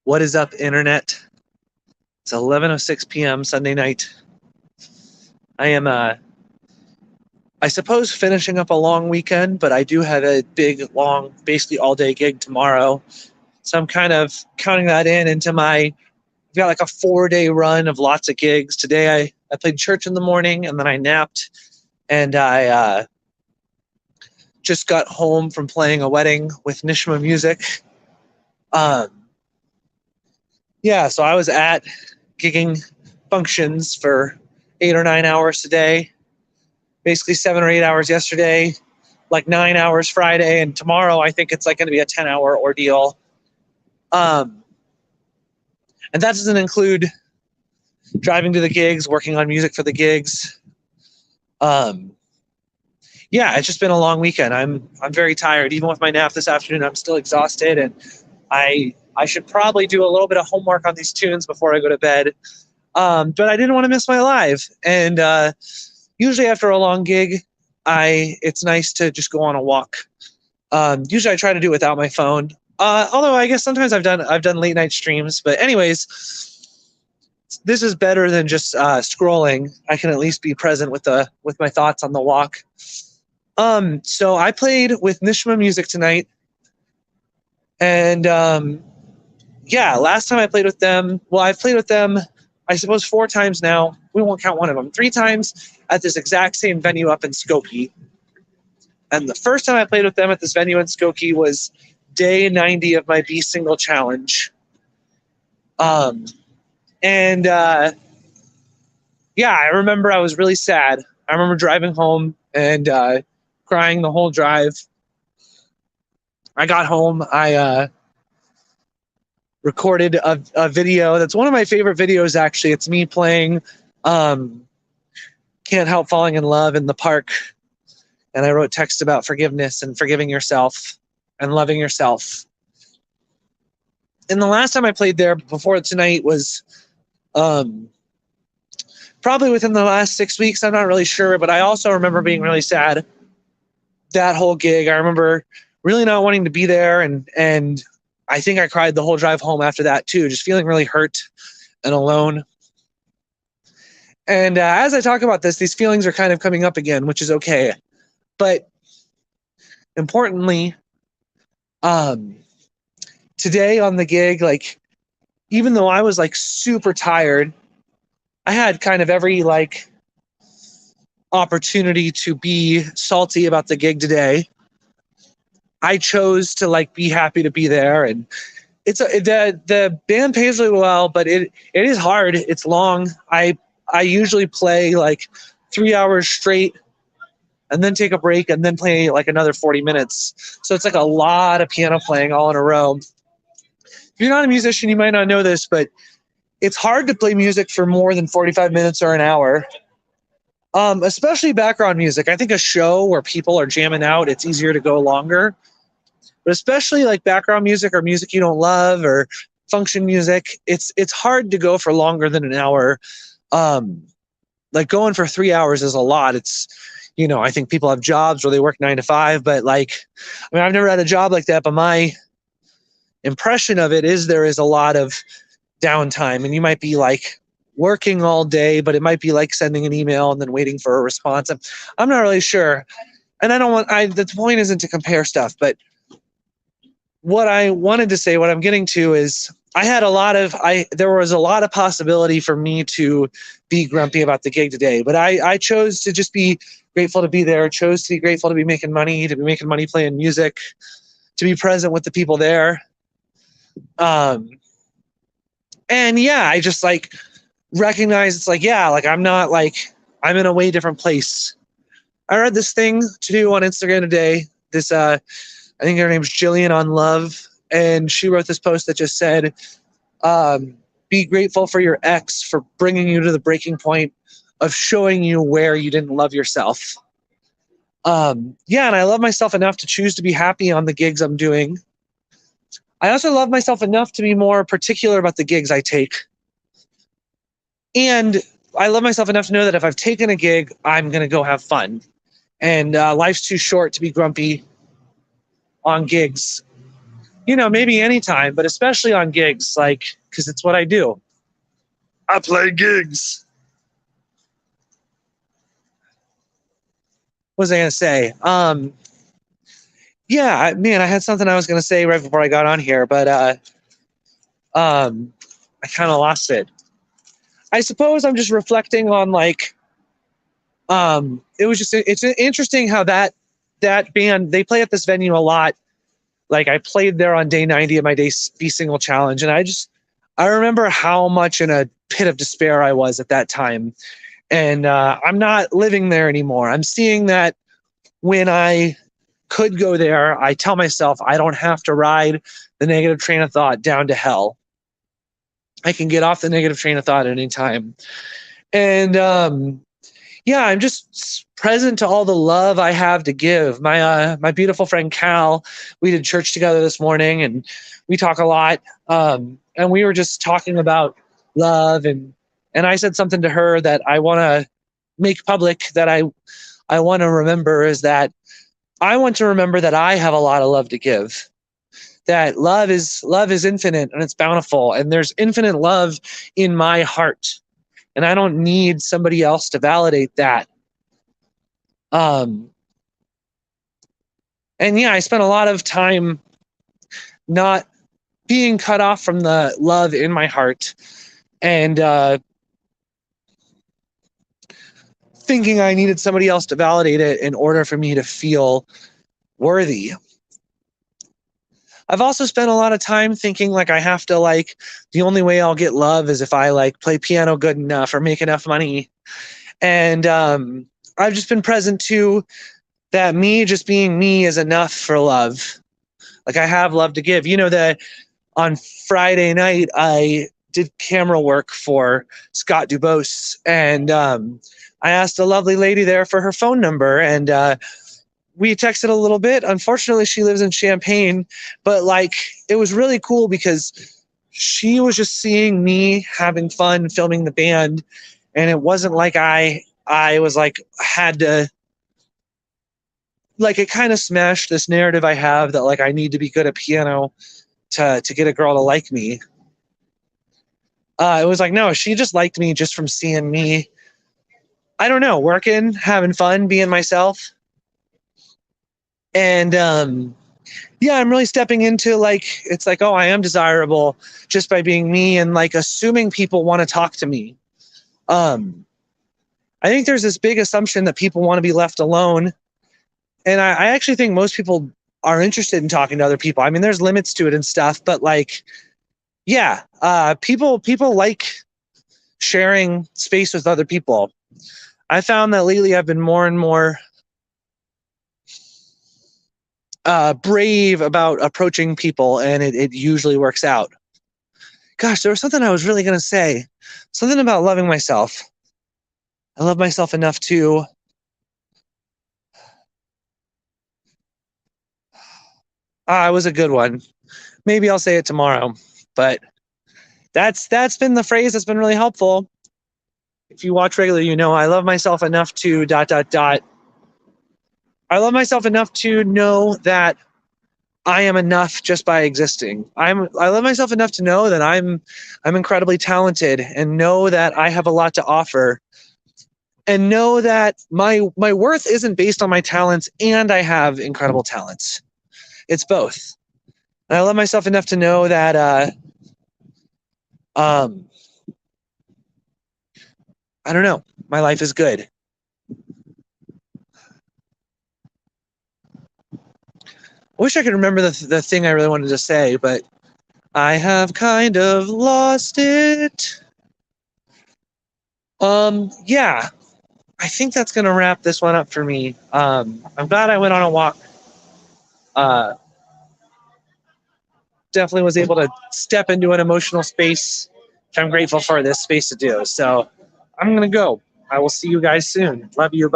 What is up, internet? It's 11:06 p.m. Sunday night. I am, I suppose, finishing up a long weekend, but I do have a big, long, basically all-day gig tomorrow. So I'm kind of counting that into my, I've got like a 4-day run of lots of gigs. Today I played church in the morning, and then I napped, and I just got home from playing a wedding with Nishma Music. Yeah, so I was at gigging functions for 8 or 9 hours today, basically 7 or 8 hours yesterday, like 9 hours Friday, and tomorrow I think it's like going to be a 10-hour ordeal. And that doesn't include driving to the gigs, working on music for the gigs. Yeah, it's just been a long weekend. I'm very tired. Even with my nap this afternoon, I'm still exhausted, and I should probably do a little bit of homework on these tunes before I go to bed. But I didn't want to miss my live. And usually after a long gig, it's nice to just go on a walk. Usually I try to do it without my phone. Although I guess sometimes I've done late night streams. But anyways, this is better than just scrolling. I can at least be present with my thoughts on the walk. So I played with Nishma Music tonight. And yeah, last time I played with them, well, I've played with them, I suppose 4 times now. We won't count one of them. 3 times at this exact same venue up in Skokie. And the first time I played with them at this venue in Skokie was day 90 of my B single challenge. Yeah, I remember I was really sad. I remember driving home and crying the whole drive. I got home. I recorded a video. That's one of my favorite videos, actually. It's me playing Can't Help Falling in Love in the park. And I wrote text about forgiveness and forgiving yourself and loving yourself. And the last time I played there before tonight was probably within the last 6 weeks. I'm not really sure, but I also remember being really sad that whole gig. I remember really not wanting to be there, and I think I cried the whole drive home after that too, just feeling really hurt and alone. And as I talk about this, these feelings are kind of coming up again, which is okay. But importantly, today on the gig, like, even though I was like super tired, I had kind of every like opportunity to be salty about the gig today. I chose to like be happy to be there, and the band pays really well, but it is hard. It's long. I usually play like 3 hours straight, and then take a break, and then play like another 40 minutes. So it's like a lot of piano playing all in a row. If you're not a musician, you might not know this, but it's hard to play music for more than 45 minutes or an hour. Especially background music. I think a show where people are jamming out, it's easier to go longer. But especially like background music or music you don't love or function music, it's hard to go for longer than an hour. Like going for 3 hours is a lot. It's, I think people have jobs where they work 9 to 5, but like, I mean, I've never had a job like that, but my impression of it is there is a lot of downtime, and you might be like working all day, but it might be like sending an email and then waiting for a response. I'm not really sure. And the point isn't to compare stuff, but what I wanted to say, what I'm getting to is there was a lot of possibility for me to be grumpy about the gig today, but I chose to just be grateful to be there, chose to be grateful to be making money playing music, to be present with the people there. And yeah, I just like recognize it's like, yeah, like I'm not like, I'm in a way different place. I read this thing to do on Instagram today. This, I think her name's Jillian on Love, and she wrote this post that just said, be grateful for your ex for bringing you to the breaking point of showing you where you didn't love yourself. Yeah, and I love myself enough to choose to be happy on the gigs I'm doing. I also love myself enough to be more particular about the gigs I take. And I love myself enough to know that if I've taken a gig, I'm going to go have fun. And life's too short to be grumpy on gigs. maybe anytime, but especially on gigs, like, because it's what I do. I play gigs. What was I gonna say? Yeah, man, I had something I was gonna say right before I got on here, but I kind of lost it. I suppose I'm just reflecting on like, it's interesting how that band, they play at this venue a lot. Like I played there on day 90 of my day Be Single challenge, and I remember how much in a pit of despair I was at that time. And I'm not living there anymore. I'm seeing that when I could go there, I tell myself I don't have to ride the negative train of thought down to hell. I can get off the negative train of thought at any time. And yeah, I'm just present to all the love I have to give. My beautiful friend Cal, we did church together this morning, and we talk a lot. And we were just talking about love, and I said something to her that I want to make public, that I want to remember, is that I want to remember that I have a lot of love to give. That love is infinite and it's bountiful, and there's infinite love in my heart, and I don't need somebody else to validate that. And yeah, I spent a lot of time not being cut off from the love in my heart, and thinking I needed somebody else to validate it in order for me to feel worthy. I've also spent a lot of time thinking like I have to, like, the only way I'll get love is if I like play piano good enough or make enough money. And I've just been present to that me just being me is enough for love. Like I have love to give. That on Friday night I did camera work for Scott Dubose, and I asked a lovely lady there for her phone number, and we texted a little bit. Unfortunately, she lives in Champaign, but like it was really cool because she was just seeing me having fun filming the band, and it wasn't like I was like had to, like, it kind of smashed this narrative I have that like I need to be good at piano to get a girl to like me. It was like, no, she just liked me just from seeing me, I don't know, working, having fun, being myself. And yeah, I'm really stepping into like, it's like, oh, I am desirable just by being me, and like assuming people want to talk to me. I think there's this big assumption that people want to be left alone. And I actually think most people are interested in talking to other people. I mean, there's limits to it and stuff, but like, yeah, people like sharing space with other people. I found that lately I've been more and more brave about approaching people, and it usually works out. Gosh, there was something I was really going to say. Something about loving myself. I love myself enough to it was a good one. Maybe I'll say it tomorrow, but that's been the phrase that's been really helpful. If you watch regularly, I love myself enough to ... I love myself enough to know that I am enough just by existing. I love myself enough to know that I'm incredibly talented, and know that I have a lot to offer, and know that my worth isn't based on my talents, and I have incredible talents. It's both. And I love myself enough to know that I don't know, my life is good. I wish I could remember the thing I really wanted to say, but I have kind of lost it. Yeah, I think that's going to wrap this one up for me. I'm glad I went on a walk. Definitely was able to step into an emotional space, which I'm grateful for this space to do. So I'm going to go. I will see you guys soon. Love you. Bye.